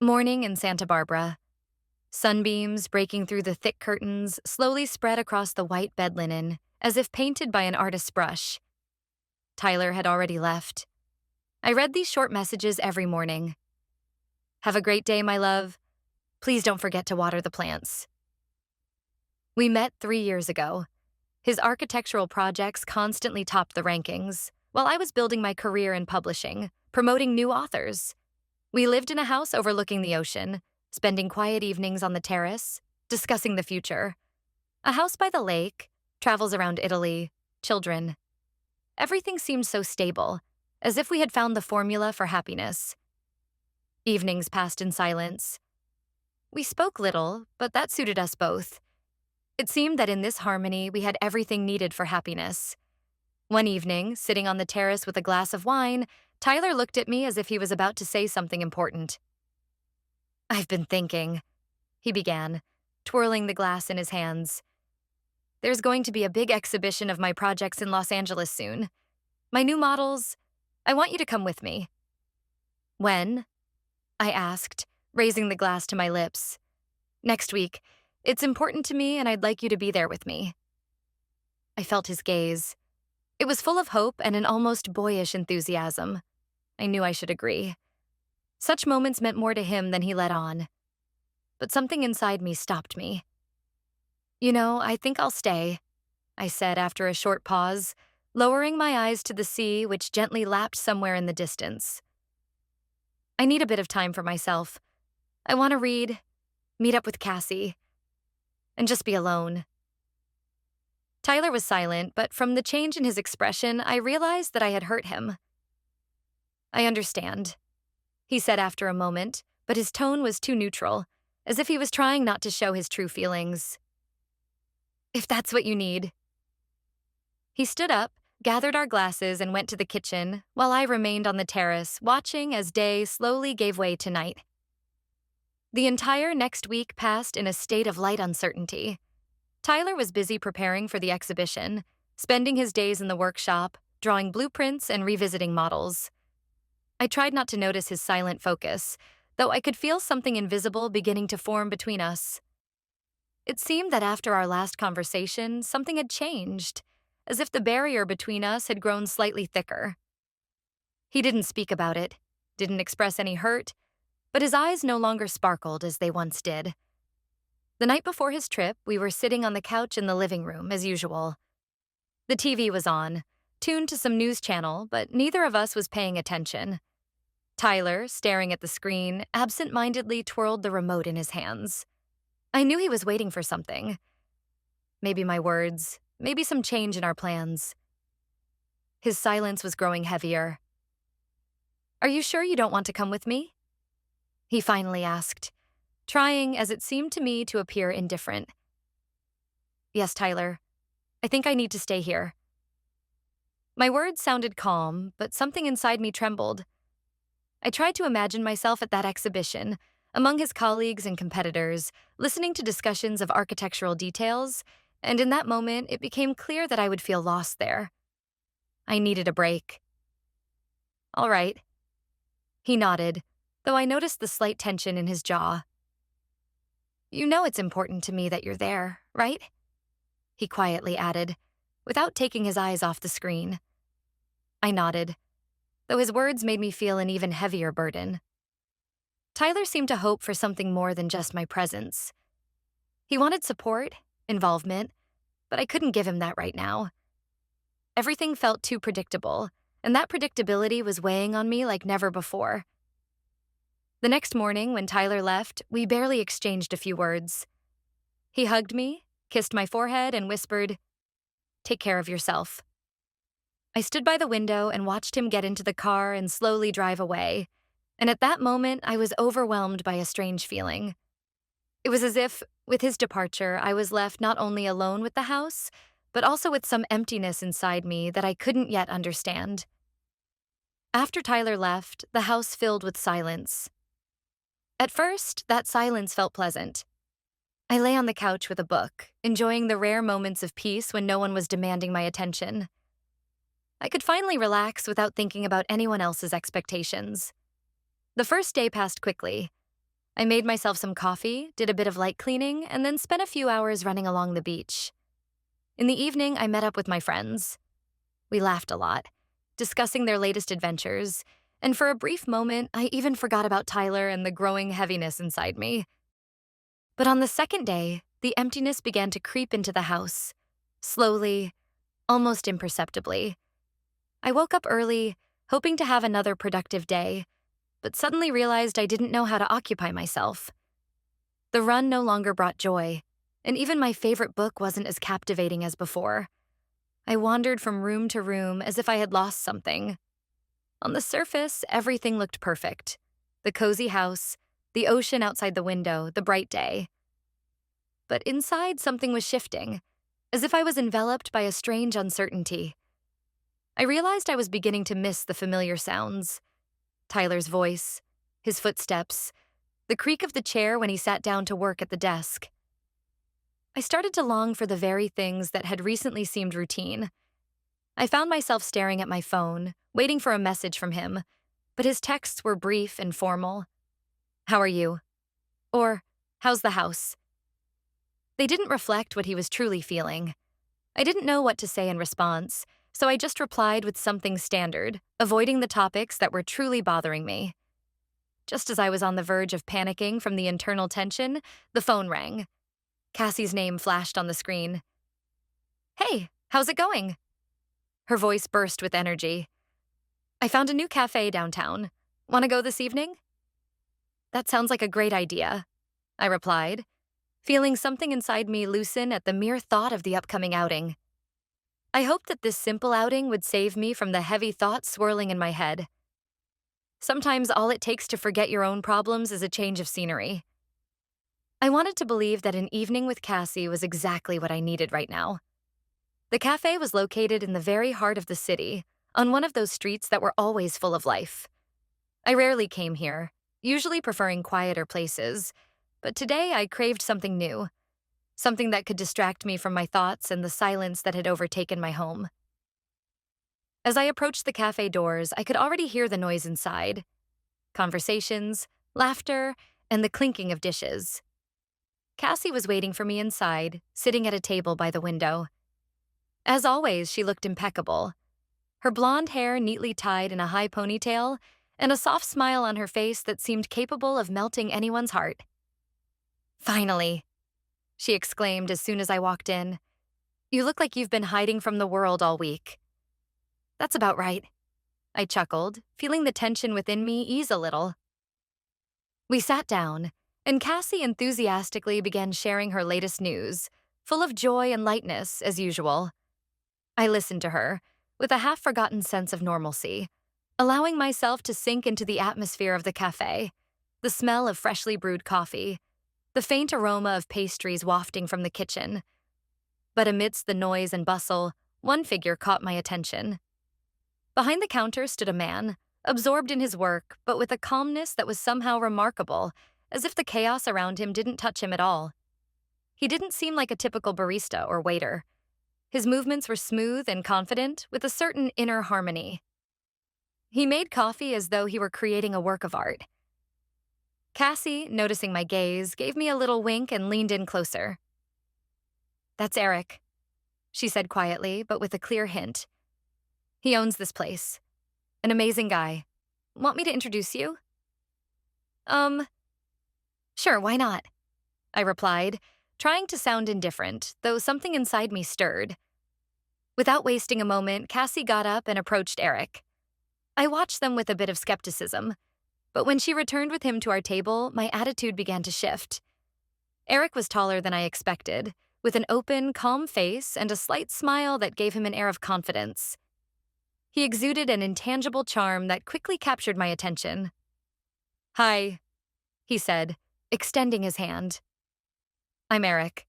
Morning in Santa Barbara. Sunbeams breaking through the thick curtains slowly spread across the white bed linen, as if painted by an artist's brush. Tyler had already left. I read these short messages every morning. Have a great day, my love. Please don't forget to water the plants. We met 3 years ago. His architectural projects constantly topped the rankings, while I was building my career in publishing, promoting new authors. We lived in a house overlooking the ocean, spending quiet evenings on the terrace, discussing the future. A house by the lake, travels around Italy, children. Everything seemed so stable, as if we had found the formula for happiness. Evenings passed in silence. We spoke little, but that suited us both. It seemed that in this harmony we had everything needed for happiness. One evening, sitting on the terrace with a glass of wine, Tyler looked at me as if he was about to say something important. "I've been thinking," he began, twirling the glass in his hands. "There's going to be a big exhibition of my projects in Los Angeles soon. My new models. I want you to come with me." "When?" I asked, raising the glass to my lips. "Next week. It's important to me and I'd like you to be there with me." I felt his gaze. It was full of hope and an almost boyish enthusiasm. I knew I should agree. Such moments meant more to him than he let on. But something inside me stopped me. "You know, I think I'll stay," I said after a short pause, lowering my eyes to the sea which gently lapped somewhere in the distance. "I need a bit of time for myself. I want to read, meet up with Cassie, and just be alone." Tyler was silent, but from the change in his expression, I realized that I had hurt him. "I understand," he said after a moment, but his tone was too neutral, as if he was trying not to show his true feelings. "If that's what you need." He stood up, gathered our glasses, and went to the kitchen, while I remained on the terrace, watching as day slowly gave way to night. The entire next week passed in a state of light uncertainty. Tyler was busy preparing for the exhibition, spending his days in the workshop, drawing blueprints and revisiting models. I tried not to notice his silent focus, though I could feel something invisible beginning to form between us. It seemed that after our last conversation, something had changed, as if the barrier between us had grown slightly thicker. He didn't speak about it, didn't express any hurt, but his eyes no longer sparkled as they once did. The night before his trip, we were sitting on the couch in the living room, as usual. The TV was on, tuned to some news channel, but neither of us was paying attention. Tyler, staring at the screen, absent-mindedly twirled the remote in his hands. I knew he was waiting for something. Maybe my words, maybe some change in our plans. His silence was growing heavier. "Are you sure you don't want to come with me?" he finally asked, trying, as it seemed to me, to appear indifferent. "Yes, Tyler. I think I need to stay here." My words sounded calm, but something inside me trembled. I tried to imagine myself at that exhibition, among his colleagues and competitors, listening to discussions of architectural details, and in that moment, it became clear that I would feel lost there. I needed a break. "All right." He nodded, though I noticed the slight tension in his jaw. "You know it's important to me that you're there, right?" he quietly added, without taking his eyes off the screen. I nodded, though his words made me feel an even heavier burden. Tyler seemed to hope for something more than just my presence. He wanted support, involvement, but I couldn't give him that right now. Everything felt too predictable, and that predictability was weighing on me like never before. The next morning, when Tyler left, we barely exchanged a few words. He hugged me, kissed my forehead, and whispered, "Take care of yourself." I stood by the window and watched him get into the car and slowly drive away, and at that moment, I was overwhelmed by a strange feeling. It was as if, with his departure, I was left not only alone with the house, but also with some emptiness inside me that I couldn't yet understand. After Tyler left, the house filled with silence. At first, that silence felt pleasant. I lay on the couch with a book, enjoying the rare moments of peace when no one was demanding my attention. I could finally relax without thinking about anyone else's expectations. The first day passed quickly. I made myself some coffee, did a bit of light cleaning, and then spent a few hours running along the beach. In the evening, I met up with my friends. We laughed a lot, discussing their latest adventures, and for a brief moment, I even forgot about Tyler and the growing heaviness inside me. But on the second day, the emptiness began to creep into the house, slowly, almost imperceptibly. I woke up early, hoping to have another productive day, but suddenly realized I didn't know how to occupy myself. The run no longer brought joy, and even my favorite book wasn't as captivating as before. I wandered from room to room as if I had lost something. On the surface, everything looked perfect. The cozy house, the ocean outside the window, the bright day. But inside, something was shifting, as if I was enveloped by a strange uncertainty. I realized I was beginning to miss the familiar sounds. Tyler's voice, his footsteps, the creak of the chair when he sat down to work at the desk. I started to long for the very things that had recently seemed routine. I found myself staring at my phone, waiting for a message from him, but his texts were brief and formal. "How are you?" Or, "How's the house?" They didn't reflect what he was truly feeling. I didn't know what to say in response, so I just replied with something standard, avoiding the topics that were truly bothering me. Just as I was on the verge of panicking from the internal tension, the phone rang. Cassie's name flashed on the screen. "Hey, how's it going?" Her voice burst with energy. "I found a new cafe downtown. Want to go this evening?" "That sounds like a great idea," I replied, feeling something inside me loosen at the mere thought of the upcoming outing. I hoped that this simple outing would save me from the heavy thoughts swirling in my head. Sometimes all it takes to forget your own problems is a change of scenery. I wanted to believe that an evening with Cassie was exactly what I needed right now. The cafe was located in the very heart of the city, on one of those streets that were always full of life. I rarely came here, usually preferring quieter places, but today I craved something new, something that could distract me from my thoughts and the silence that had overtaken my home. As I approached the cafe doors, I could already hear the noise inside. Conversations, laughter, and the clinking of dishes. Cassie was waiting for me inside, sitting at a table by the window. As always, she looked impeccable. Her blonde hair neatly tied in a high ponytail, and a soft smile on her face that seemed capable of melting anyone's heart. "Finally," she exclaimed as soon as I walked in. "You look like you've been hiding from the world all week." "That's about right," I chuckled, feeling the tension within me ease a little. We sat down, and Cassie enthusiastically began sharing her latest news, full of joy and lightness, as usual. I listened to her, with a half-forgotten sense of normalcy, allowing myself to sink into the atmosphere of the cafe, the smell of freshly brewed coffee, the faint aroma of pastries wafting from the kitchen. But amidst the noise and bustle, one figure caught my attention. Behind the counter stood a man, absorbed in his work, but with a calmness that was somehow remarkable, as if the chaos around him didn't touch him at all. He didn't seem like a typical barista or waiter. His movements were smooth and confident, with a certain inner harmony. He made coffee as though he were creating a work of art. Cassie, noticing my gaze, gave me a little wink and leaned in closer. "That's Eric," she said quietly, but with a clear hint. "He owns this place. An amazing guy. Want me to introduce you?" Sure, why not?" I replied, trying to sound indifferent, though something inside me stirred. Without wasting a moment, Cassie got up and approached Eric. I watched them with a bit of skepticism, but when she returned with him to our table, my attitude began to shift. Eric was taller than I expected, with an open, calm face and a slight smile that gave him an air of confidence. He exuded an intangible charm that quickly captured my attention. "Hi," he said, extending his hand. "I'm Eric.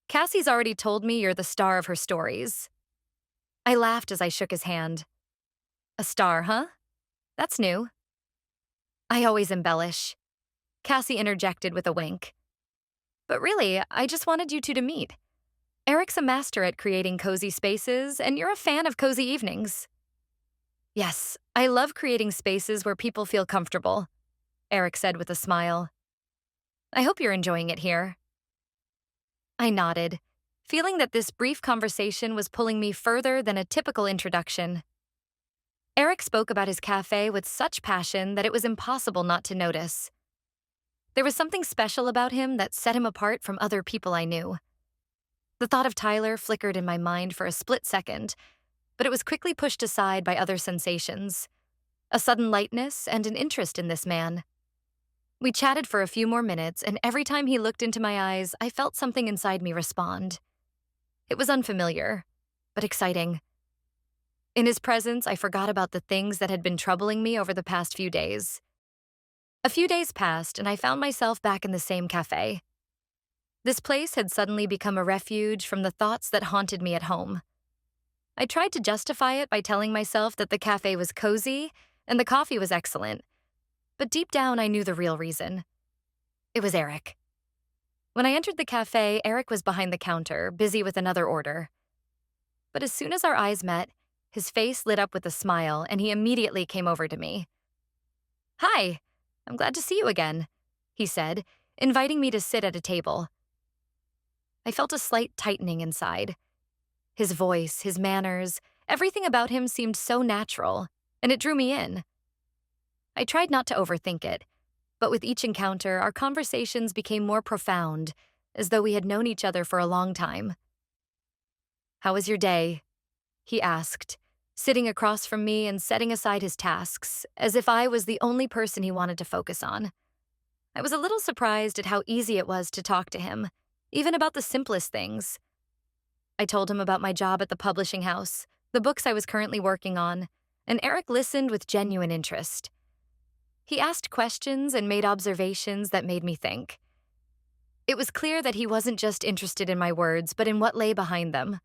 Cassie's already told me you're the star of her stories." I laughed as I shook his hand. "A star, huh? That's new." "I always embellish," Cassie interjected with a wink. "But really, I just wanted you two to meet. Eric's a master at creating cozy spaces, and you're a fan of cozy evenings." "Yes, I love creating spaces where people feel comfortable," Eric said with a smile. I hope you're enjoying it here. I nodded, feeling that this brief conversation was pulling me further than a typical introduction. Eric spoke about his cafe with such passion that it was impossible not to notice. There was something special about him that set him apart from other people I knew. The thought of Tyler flickered in my mind for a split second, but it was quickly pushed aside by other sensations, a sudden lightness and an interest in this man. We chatted for a few more minutes, and every time he looked into my eyes, I felt something inside me respond. It was unfamiliar, but exciting. In his presence, I forgot about the things that had been troubling me over the past few days. A few days passed, and I found myself back in the same cafe. This place had suddenly become a refuge from the thoughts that haunted me at home. I tried to justify it by telling myself that the cafe was cozy and the coffee was excellent, but deep down I knew the real reason. It was Eric. When I entered the cafe, Eric was behind the counter, busy with another order. But as soon as our eyes met, his face lit up with a smile, and he immediately came over to me. "Hi, I'm glad to see you again," he said, inviting me to sit at a table. I felt a slight tightening inside. His voice, his manners, everything about him seemed so natural, and it drew me in. I tried not to overthink it, but with each encounter, our conversations became more profound, as though we had known each other for a long time. "How was your day?" he asked, sitting across from me and setting aside his tasks, as if I was the only person he wanted to focus on. I was a little surprised at how easy it was to talk to him, even about the simplest things. I told him about my job at the publishing house, the books I was currently working on, and Eric listened with genuine interest. He asked questions and made observations that made me think. It was clear that he wasn't just interested in my words, but in what lay behind them.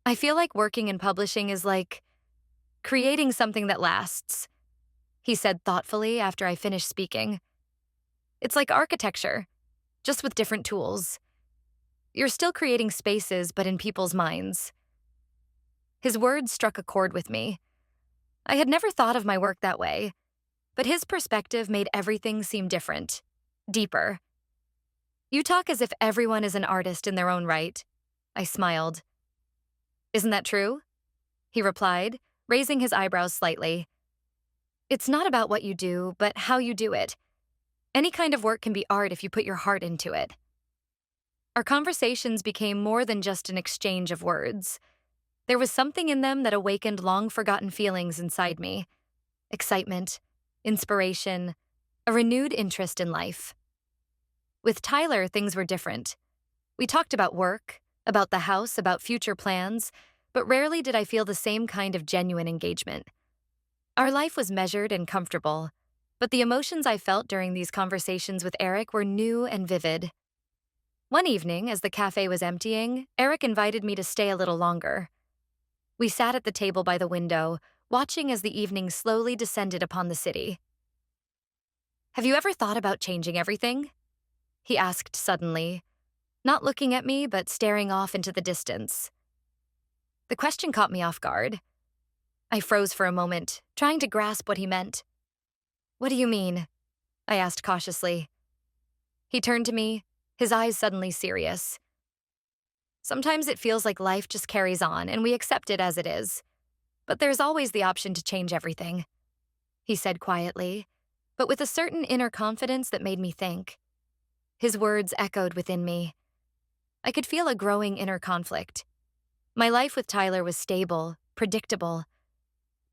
"I feel like working in publishing is like creating something that lasts," he said thoughtfully after I finished speaking. "It's like architecture, just with different tools. You're still creating spaces, but in people's minds." His words struck a chord with me. I had never thought of my work that way, but his perspective made everything seem different, deeper. "You talk as if everyone is an artist in their own right," I smiled. "Isn't that true?" he replied, raising his eyebrows slightly. "It's not about what you do, but how you do it. Any kind of work can be art if you put your heart into it." Our conversations became more than just an exchange of words. There was something in them that awakened long-forgotten feelings inside me. Excitement, inspiration, a renewed interest in life. With Tyler, things were different. We talked about work, about the house, about future plans, but rarely did I feel the same kind of genuine engagement. Our life was measured and comfortable, but the emotions I felt during these conversations with Eric were new and vivid. One evening, as the cafe was emptying, Eric invited me to stay a little longer. We sat at the table by the window, watching as the evening slowly descended upon the city. "Have you ever thought about changing everything?" he asked suddenly, not looking at me but staring off into the distance. The question caught me off guard. I froze for a moment, trying to grasp what he meant. "What do you mean?" I asked cautiously. He turned to me, his eyes suddenly serious. "Sometimes it feels like life just carries on and we accept it as it is. But there's always the option to change everything," he said quietly, but with a certain inner confidence that made me think. His words echoed within me. I could feel a growing inner conflict. My life with Tyler was stable, predictable,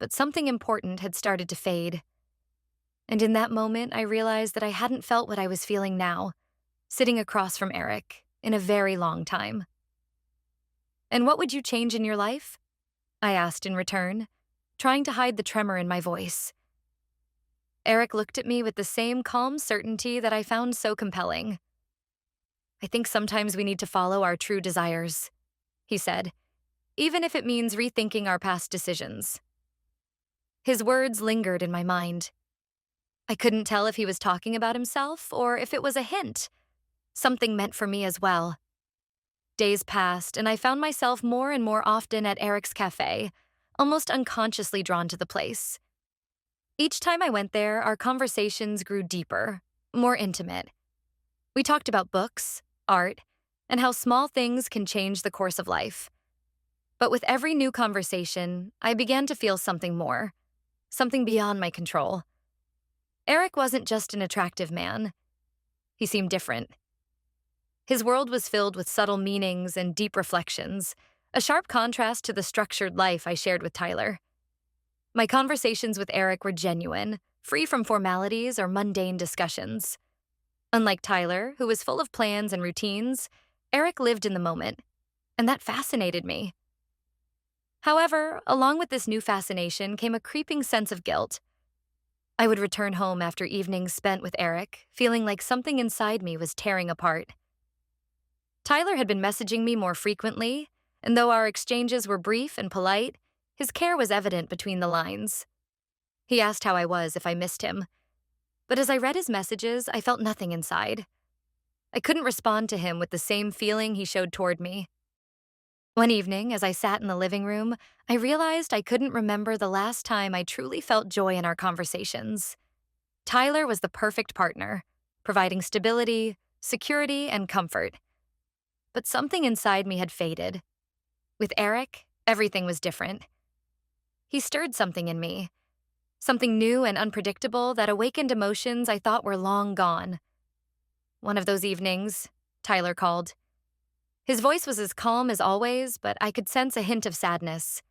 but something important had started to fade. And in that moment, I realized that I hadn't felt what I was feeling now, sitting across from Eric, in a very long time. "And what would you change in your life?" I asked in return, trying to hide the tremor in my voice. Eric looked at me with the same calm certainty that I found so compelling. "I think sometimes we need to follow our true desires," he said, "even if it means rethinking our past decisions." His words lingered in my mind. I couldn't tell if he was talking about himself or if it was a hint, something meant for me as well. Days passed, and I found myself more and more often at Eric's cafe, almost unconsciously drawn to the place. Each time I went there, our conversations grew deeper, more intimate. We talked about books, art, and how small things can change the course of life. But with every new conversation, I began to feel something more, something beyond my control. Eric wasn't just an attractive man. He seemed different. His world was filled with subtle meanings and deep reflections, a sharp contrast to the structured life I shared with Tyler. My conversations with Eric were genuine, free from formalities or mundane discussions. Unlike Tyler, who was full of plans and routines, Eric lived in the moment, and that fascinated me. However, along with this new fascination came a creeping sense of guilt. I would return home after evenings spent with Eric, feeling like something inside me was tearing apart. Tyler had been messaging me more frequently, and though our exchanges were brief and polite, his care was evident between the lines. He asked how I was if I missed him, but as I read his messages, I felt nothing inside. I couldn't respond to him with the same feeling he showed toward me. One evening, as I sat in the living room, I realized I couldn't remember the last time I truly felt joy in our conversations. Tyler was the perfect partner, providing stability, security, and comfort. But something inside me had faded. With Eric, everything was different. He stirred something in me, something new and unpredictable that awakened emotions I thought were long gone. One of those evenings, Tyler called. His voice was as calm as always, but I could sense a hint of sadness.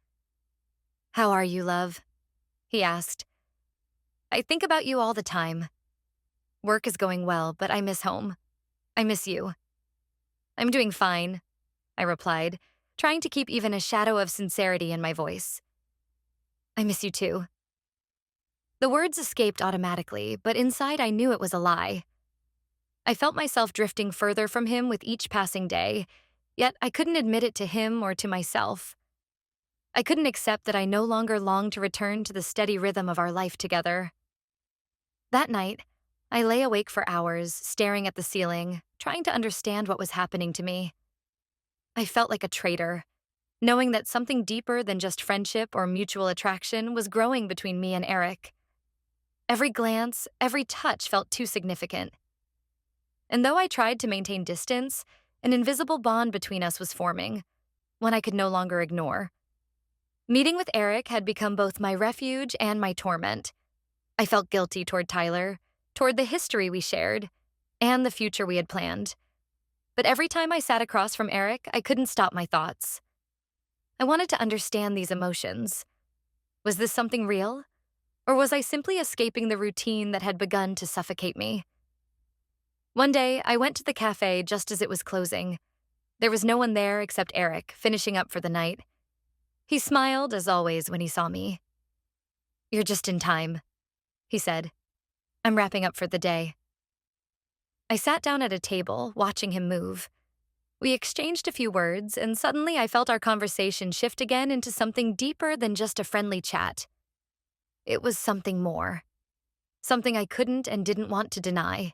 "How are you, love?" he asked. "I think about you all the time. Work is going well, but I miss home. I miss you." "I'm doing fine," I replied, trying to keep even a shadow of sincerity in my voice. "I miss you too." The words escaped automatically, but inside I knew it was a lie. I felt myself drifting further from him with each passing day, yet I couldn't admit it to him or to myself. I couldn't accept that I no longer longed to return to the steady rhythm of our life together. That night, I lay awake for hours, staring at the ceiling, trying to understand what was happening to me. I felt like a traitor, knowing that something deeper than just friendship or mutual attraction was growing between me and Eric. Every glance, every touch felt too significant. And though I tried to maintain distance, an invisible bond between us was forming, one I could no longer ignore. Meeting with Eric had become both my refuge and my torment. I felt guilty toward Tyler, toward the history we shared, and the future we had planned. But every time I sat across from Eric, I couldn't stop my thoughts. I wanted to understand these emotions. Was this something real? Or was I simply escaping the routine that had begun to suffocate me? One day, I went to the cafe just as it was closing. There was no one there except Eric, finishing up for the night. He smiled, as always, when he saw me. "You're just in time," he said. "I'm wrapping up for the day." I sat down at a table, watching him move. We exchanged a few words, and suddenly I felt our conversation shift again into something deeper than just a friendly chat. It was something more. Something I couldn't and didn't want to deny.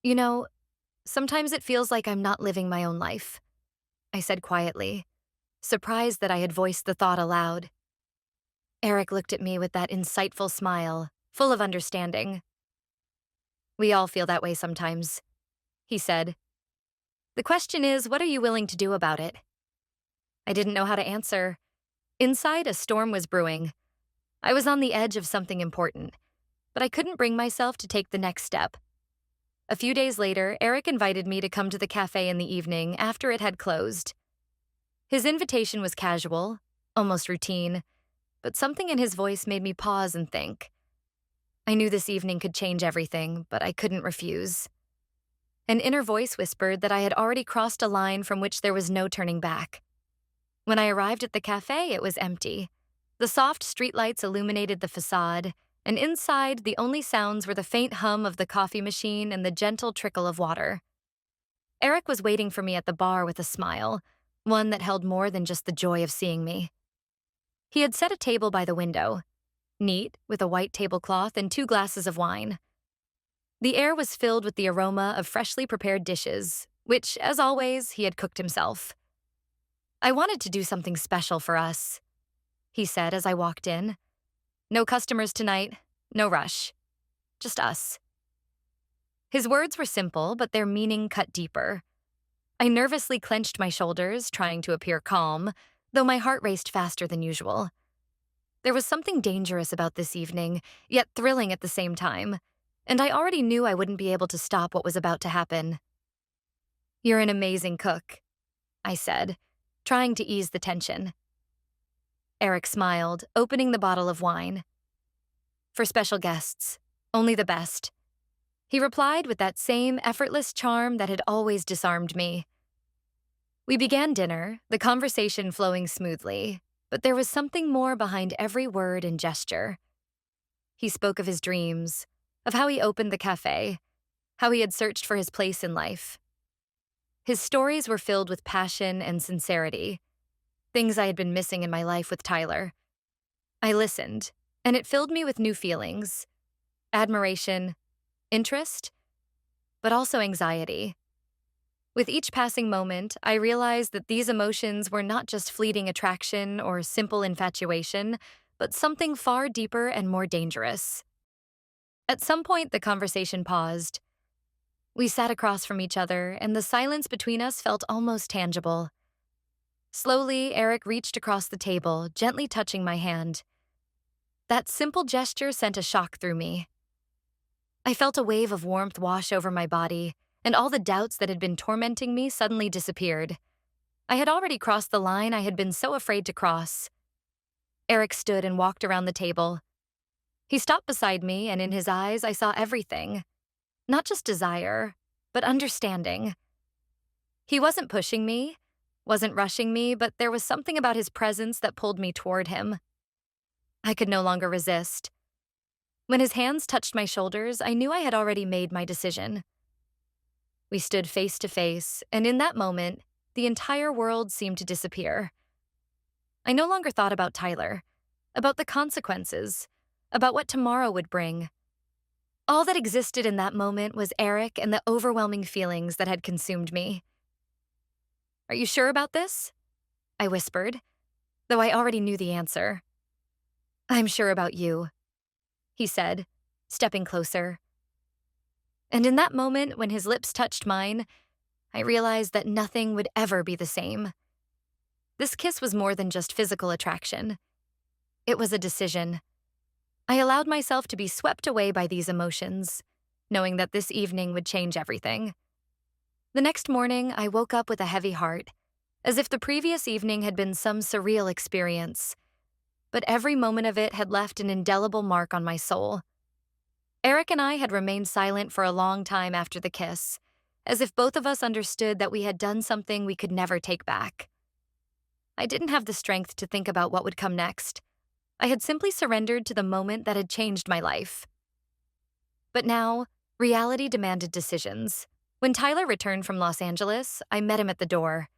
"You know, sometimes it feels like I'm not living my own life," I said quietly, surprised that I had voiced the thought aloud. Eric looked at me with that insightful smile, full of understanding. "We all feel that way sometimes," he said. "The question is, what are you willing to do about it?" I didn't know how to answer. Inside, a storm was brewing. I was on the edge of something important, but I couldn't bring myself to take the next step. A few days later, Eric invited me to come to the cafe in the evening after it had closed. His invitation was casual, almost routine, but something in his voice made me pause and think. I knew this evening could change everything, but I couldn't refuse. An inner voice whispered that I had already crossed a line from which there was no turning back. When I arrived at the cafe, it was empty. The soft streetlights illuminated the facade, and inside, the only sounds were the faint hum of the coffee machine and the gentle trickle of water. Eric was waiting for me at the bar with a smile, one that held more than just the joy of seeing me. He had set a table by the window, neat, with a white tablecloth and 2 glasses of wine. The air was filled with the aroma of freshly prepared dishes, which, as always, he had cooked himself. "I wanted to do something special for us," he said as I walked in. "No customers tonight, no rush. Just us." His words were simple, but their meaning cut deeper. I nervously clenched my shoulders, trying to appear calm, though my heart raced faster than usual. There was something dangerous about this evening, yet thrilling at the same time, and I already knew I wouldn't be able to stop what was about to happen. "You're an amazing cook," I said, trying to ease the tension. Eric smiled, opening the bottle of wine. "For special guests, only the best," he replied with that same effortless charm that had always disarmed me. We began dinner, the conversation flowing smoothly, but there was something more behind every word and gesture. He spoke of his dreams, of how he opened the cafe, how he had searched for his place in life. His stories were filled with passion and sincerity, things I had been missing in my life with Tyler. I listened, and it filled me with new feelings: admiration, interest, but also anxiety. With each passing moment, I realized that these emotions were not just fleeting attraction or simple infatuation, but something far deeper and more dangerous. At some point, the conversation paused. We sat across from each other, and the silence between us felt almost tangible. Slowly, Eric reached across the table, gently touching my hand. That simple gesture sent a shock through me. I felt a wave of warmth wash over my body, and all the doubts that had been tormenting me suddenly disappeared. I had already crossed the line I had been so afraid to cross. Eric stood and walked around the table. He stopped beside me, and in his eyes I saw everything. Not just desire, but understanding. He wasn't pushing me, wasn't rushing me, but there was something about his presence that pulled me toward him. I could no longer resist. When his hands touched my shoulders, I knew I had already made my decision. We stood face to face, and in that moment, the entire world seemed to disappear. I no longer thought about Tyler, about the consequences, about what tomorrow would bring. All that existed in that moment was Eric and the overwhelming feelings that had consumed me. "Are you sure about this?" I whispered, though I already knew the answer. "I'm sure about you," he said, stepping closer. And in that moment, when his lips touched mine, I realized that nothing would ever be the same. This kiss was more than just physical attraction. It was a decision. I allowed myself to be swept away by these emotions, knowing that this evening would change everything. The next morning, I woke up with a heavy heart, as if the previous evening had been some surreal experience. But every moment of it had left an indelible mark on my soul. Eric and I had remained silent for a long time after the kiss, as if both of us understood that we had done something we could never take back. I didn't have the strength to think about what would come next. I had simply surrendered to the moment that had changed my life. But now, reality demanded decisions. When Tyler returned from Los Angeles, I met him at the door.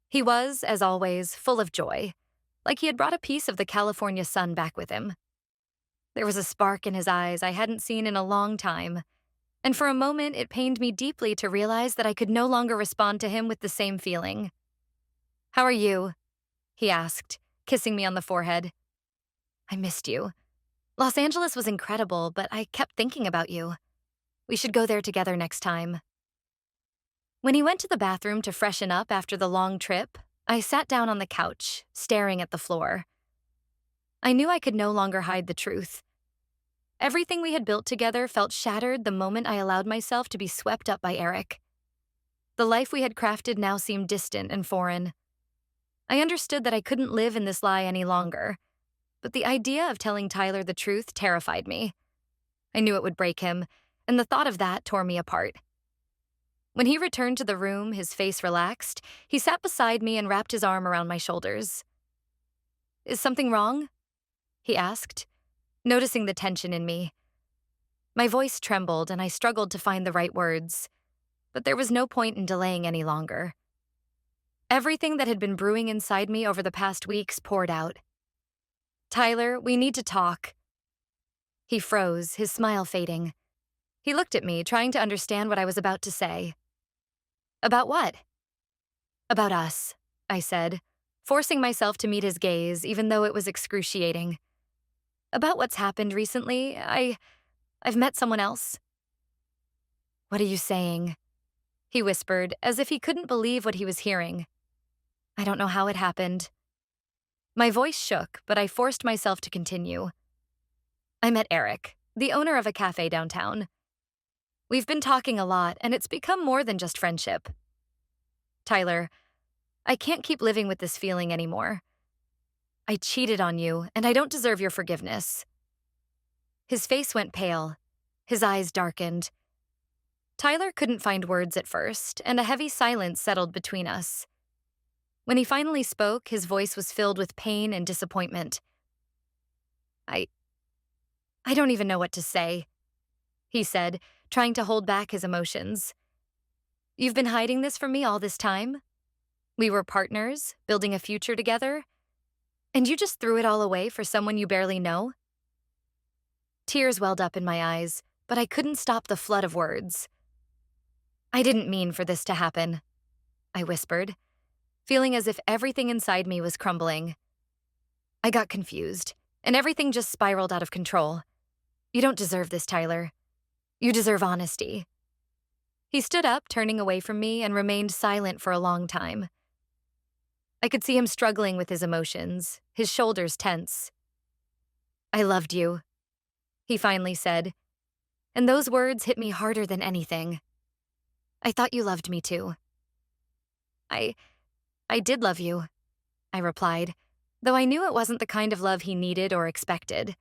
He was, as always, full of joy, like he had brought a piece of the California sun back with him. There was a spark in his eyes I hadn't seen in a long time, and for a moment it pained me deeply to realize that I could no longer respond to him with the same feeling. "How are you?" he asked, kissing me on the forehead. "I missed you. Los Angeles was incredible, but I kept thinking about you. We should go there together next time." When he went to the bathroom to freshen up after the long trip, I sat down on the couch, staring at the floor. I knew I could no longer hide the truth. Everything we had built together felt shattered the moment I allowed myself to be swept up by Eric. The life we had crafted now seemed distant and foreign. I understood that I couldn't live in this lie any longer, but the idea of telling Tyler the truth terrified me. I knew it would break him, and the thought of that tore me apart. When he returned to the room, his face relaxed, he sat beside me and wrapped his arm around my shoulders. "Is something wrong?" he asked, noticing the tension in me. My voice trembled and I struggled to find the right words, but there was no point in delaying any longer. Everything that had been brewing inside me over the past weeks poured out. "Tyler, we need to talk." He froze, his smile fading. He looked at me, trying to understand what I was about to say. "About what?" "About us," I said, forcing myself to meet his gaze, even though it was excruciating. "About what's happened recently. I've met someone else." "What are you saying?" he whispered, as if he couldn't believe what he was hearing. "I don't know how it happened." My voice shook, but I forced myself to continue. "I met Eric, the owner of a cafe downtown. We've been talking a lot, and it's become more than just friendship. Tyler, I can't keep living with this feeling anymore. I cheated on you, and I don't deserve your forgiveness." His face went pale. His eyes darkened. Tyler couldn't find words at first, and a heavy silence settled between us. When he finally spoke, his voice was filled with pain and disappointment. I don't even know what to say," he said, trying to hold back his emotions. "You've been hiding this from me all this time? We were partners, building a future together, and you just threw it all away for someone you barely know?" Tears welled up in my eyes, but I couldn't stop the flood of words. "I didn't mean for this to happen," I whispered, feeling as if everything inside me was crumbling. "I got confused, and everything just spiraled out of control. You don't deserve this, Tyler. You deserve honesty." He stood up, turning away from me, and remained silent for a long time. I could see him struggling with his emotions, his shoulders tense. "I loved you," he finally said, and those words hit me harder than anything. "I thought you loved me too." I did love you," I replied, though I knew it wasn't the kind of love he needed or expected.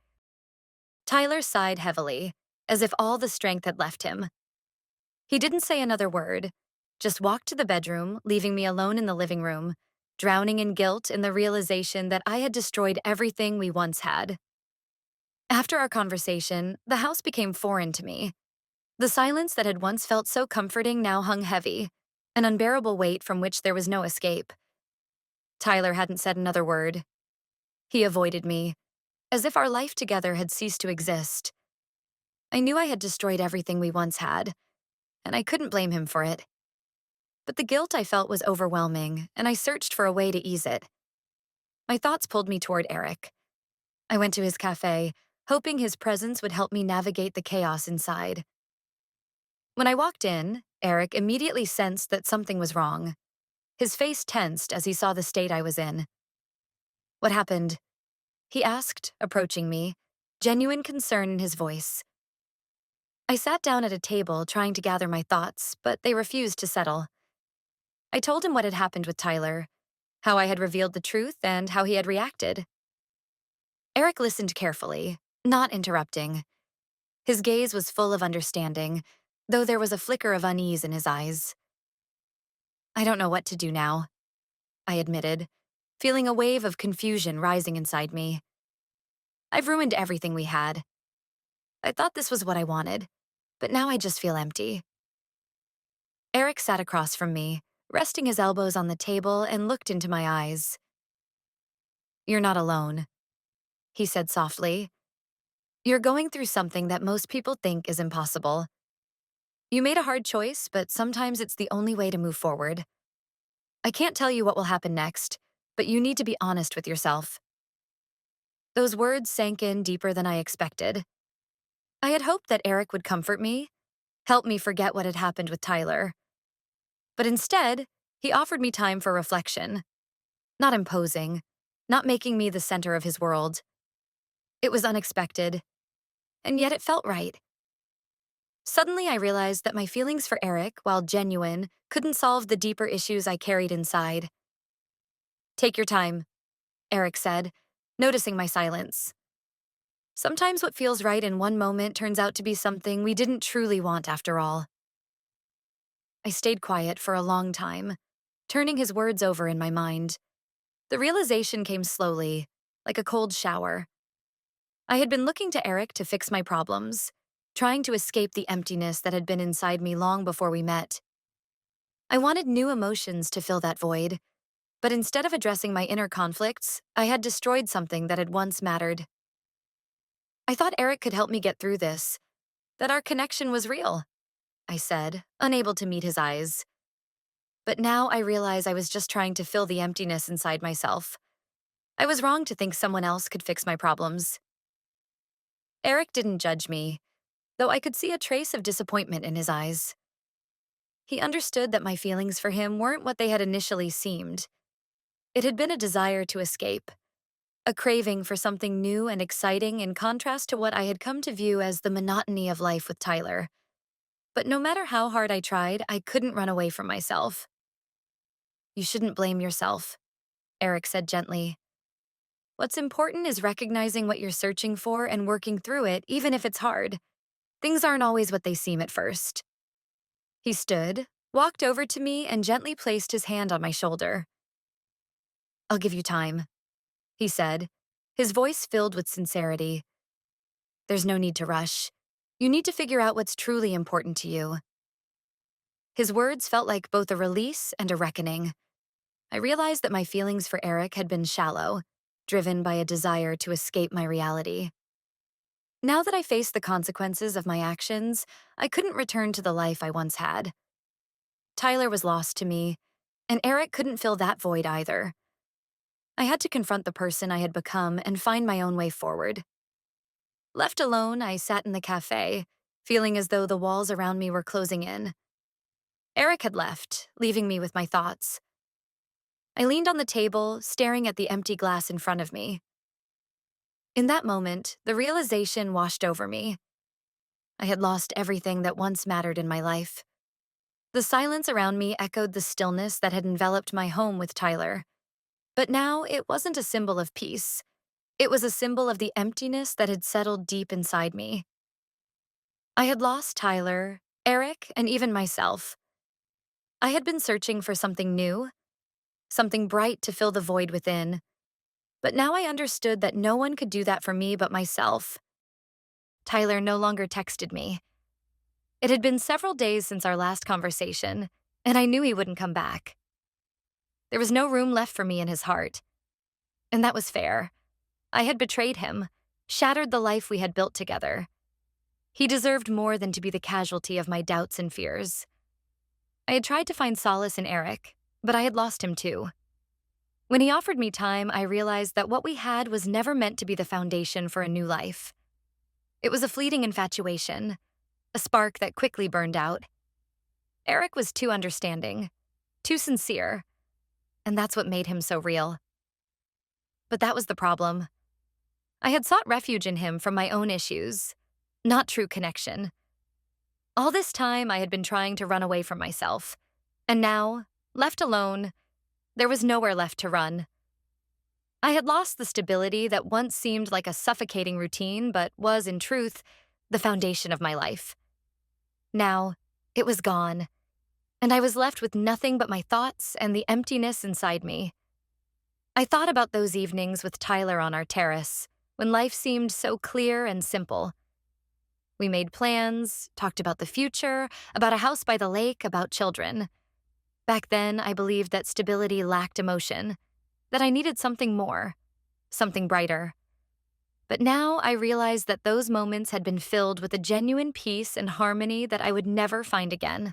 Tyler sighed heavily, as if all the strength had left him. He didn't say another word, just walked to the bedroom, leaving me alone in the living room, drowning in guilt in the realization that I had destroyed everything we once had. After our conversation, the house became foreign to me. The silence that had once felt so comforting now hung heavy, an unbearable weight from which there was no escape. Tyler hadn't said another word. He avoided me, as if our life together had ceased to exist. I knew I had destroyed everything we once had, and I couldn't blame him for it. But the guilt I felt was overwhelming, and I searched for a way to ease it. My thoughts pulled me toward Eric. I went to his cafe, hoping his presence would help me navigate the chaos inside. When I walked in, Eric immediately sensed that something was wrong. His face tensed as he saw the state I was in. "What happened?" he asked, approaching me, genuine concern in his voice. I sat down at a table trying to gather my thoughts, but they refused to settle. I told him what had happened with Tyler, how I had revealed the truth, and how he had reacted. Eric listened carefully, not interrupting. His gaze was full of understanding, though there was a flicker of unease in his eyes. "I don't know what to do now," I admitted, feeling a wave of confusion rising inside me. "I've ruined everything we had. I thought this was what I wanted, but now I just feel empty." Eric sat across from me, resting his elbows on the table, and looked into my eyes. "You're not alone," he said softly. "You're going through something that most people think is impossible. You made a hard choice, but sometimes it's the only way to move forward. I can't tell you what will happen next, but you need to be honest with yourself." Those words sank in deeper than I expected. I had hoped that Eric would comfort me, help me forget what had happened with Tyler. But instead, he offered me time for reflection. Not imposing, not making me the center of his world. It was unexpected, and yet it felt right. Suddenly, I realized that my feelings for Eric, while genuine, couldn't solve the deeper issues I carried inside. "Take your time," Eric said, noticing my silence. "Sometimes what feels right in one moment turns out to be something we didn't truly want after all." I stayed quiet for a long time, turning his words over in my mind. The realization came slowly, like a cold shower. I had been looking to Eric to fix my problems, trying to escape the emptiness that had been inside me long before we met. I wanted new emotions to fill that void, but instead of addressing my inner conflicts, I had destroyed something that had once mattered. I thought Eric could help me get through this, that our connection was real, I said, unable to meet his eyes. But now I realize I was just trying to fill the emptiness inside myself. I was wrong to think someone else could fix my problems. Eric didn't judge me, though I could see a trace of disappointment in his eyes. He understood that my feelings for him weren't what they had initially seemed. It had been a desire to escape, a craving for something new and exciting in contrast to what I had come to view as the monotony of life with Tyler. But no matter how hard I tried, I couldn't run away from myself. "You shouldn't blame yourself," Eric said gently. "What's important is recognizing what you're searching for and working through it, even if it's hard. Things aren't always what they seem at first." He stood, walked over to me, and gently placed his hand on my shoulder. "I'll give you time," he said, his voice filled with sincerity. "There's no need to rush. You need to figure out what's truly important to you." His words felt like both a release and a reckoning. I realized that my feelings for Eric had been shallow, driven by a desire to escape my reality. Now that I faced the consequences of my actions, I couldn't return to the life I once had. Tyler was lost to me, and Eric couldn't fill that void either. I had to confront the person I had become and find my own way forward. Left alone, I sat in the cafe, feeling as though the walls around me were closing in. Eric had left, leaving me with my thoughts. I leaned on the table, staring at the empty glass in front of me. In that moment, the realization washed over me. I had lost everything that once mattered in my life. The silence around me echoed the stillness that had enveloped my home with Tyler. But now it wasn't a symbol of peace. It was a symbol of the emptiness that had settled deep inside me. I had lost Tyler, Eric, and even myself. I had been searching for something new, something bright to fill the void within. But now I understood that no one could do that for me but myself. Tyler no longer texted me. It had been several days since our last conversation, and I knew he wouldn't come back. There was no room left for me in his heart. And that was fair. I had betrayed him, shattered the life we had built together. He deserved more than to be the casualty of my doubts and fears. I had tried to find solace in Eric, but I had lost him too. When he offered me time, I realized that what we had was never meant to be the foundation for a new life. It was a fleeting infatuation, a spark that quickly burned out. Eric was too understanding, too sincere, and that's what made him so real. But that was the problem. I had sought refuge in him from my own issues, not true connection. All this time, I had been trying to run away from myself, and now, left alone, there was nowhere left to run. I had lost the stability that once seemed like a suffocating routine, but was, in truth, the foundation of my life. Now, it was gone, and I was left with nothing but my thoughts and the emptiness inside me. I thought about those evenings with Tyler on our terrace, when life seemed so clear and simple. We made plans, talked about the future, about a house by the lake, about children. Back then, I believed that stability lacked emotion, that I needed something more, something brighter. But now I realized that those moments had been filled with a genuine peace and harmony that I would never find again.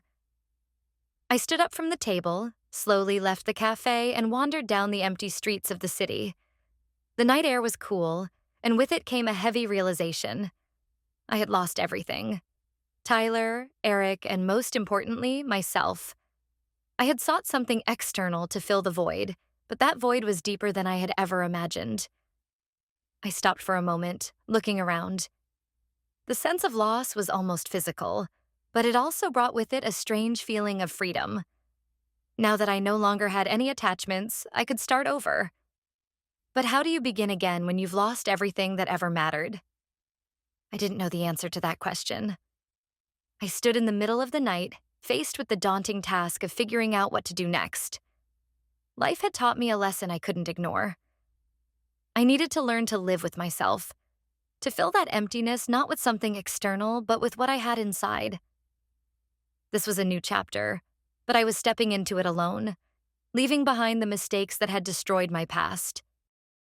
I stood up from the table, slowly left the cafe, and wandered down the empty streets of the city. The night air was cool, and with it came a heavy realization. I had lost everything. Tyler, Eric, and most importantly, myself. I had sought something external to fill the void, but that void was deeper than I had ever imagined. I stopped for a moment, looking around. The sense of loss was almost physical, but it also brought with it a strange feeling of freedom. Now that I no longer had any attachments, I could start over. But how do you begin again when you've lost everything that ever mattered? I didn't know the answer to that question. I stood in the middle of the night, faced with the daunting task of figuring out what to do next. Life had taught me a lesson I couldn't ignore. I needed to learn to live with myself, to fill that emptiness not with something external, but with what I had inside. This was a new chapter, but I was stepping into it alone, leaving behind the mistakes that had destroyed my past.